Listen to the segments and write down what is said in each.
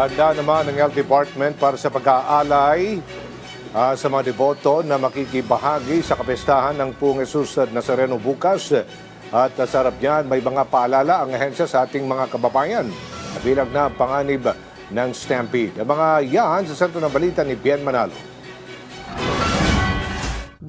Handa naman ng Health Department para sa pag-aalay sa mga deboto na makikibahagi sa kapistahan ng Poong Jesus Nazareno bukas. At sa harap niyan, may mga paalala ang ahensya sa ating mga kababayan. Bilang na panganib ng Stampede. Ang mga yan sa sentro ng balita ni Bien Manalo.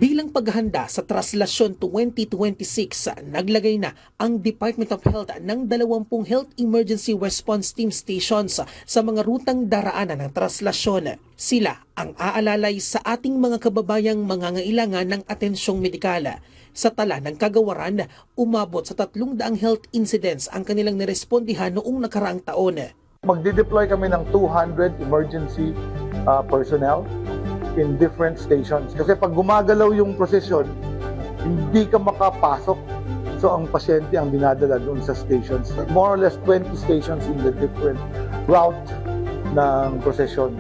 Bilang paghahanda sa Traslasyon 2026, naglagay na ang Department of Health ng 20 Health Emergency Response Team Stations sa mga rutang daraanan ng traslasyon. Sila ang aalalay sa ating mga kababayang mangangailangan ng atensyong medikal. Sa tala ng kagawaran, umabot sa 300 health incidents ang kanilang nirespondihan noong nakaraang taon. Magdi-deploy kami ng 200 emergency personnel in different stations. Kasi pag gumagalaw yung prosesyon, hindi ka makapasok. So ang pasyente ang dinadala doon sa stations. More or less 20 stations in the different route ng prosesyon.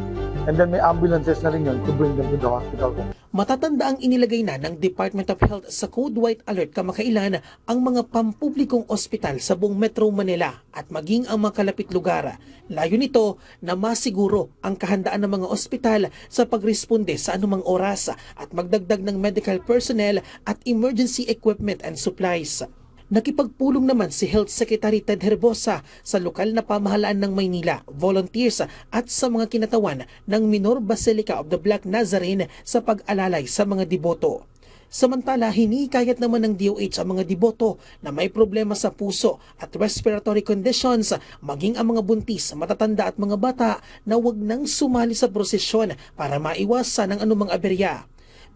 And then may ambulances na rin yun to bring them to the hospital. Matatanda ang inilagay na ng Department of Health sa Code White Alert kamakailan ang mga pampublikong ospital sa buong Metro Manila at maging ang mga kalapit lugar. Layo nito na masiguro ang kahandaan ng mga ospital sa pagresponde sa anumang oras at magdagdag ng medical personnel at emergency equipment and supplies. Nakipagpulong naman si Health Secretary Ted Herbosa sa lokal na pamahalaan ng Maynila, volunteers at sa mga kinatawan ng Minor Basilica of the Black Nazarene sa pag-alalay sa mga deboto. Samantala, hinikayat naman ng DOH ang mga deboto na may problema sa puso at respiratory conditions, maging ang mga buntis, matatanda at mga bata na huwag nang sumali sa prosesyon para maiwasan ang anumang aberya.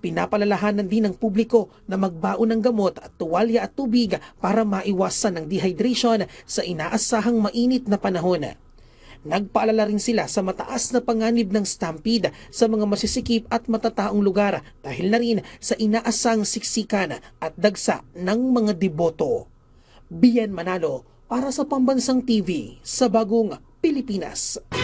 Pinapalalahanan din ng publiko na magbaon ng gamot at tuwalya at tubig para maiwasan ang dehydration sa inaasahang mainit na panahon. Nagpaalala rin sila sa mataas na panganib ng stampede sa mga masisikip at matataong lugar dahil na rin sa inaasahang siksikan at dagsa ng mga deboto. Bien Manalo para sa Pambansang TV sa Bagong Pilipinas.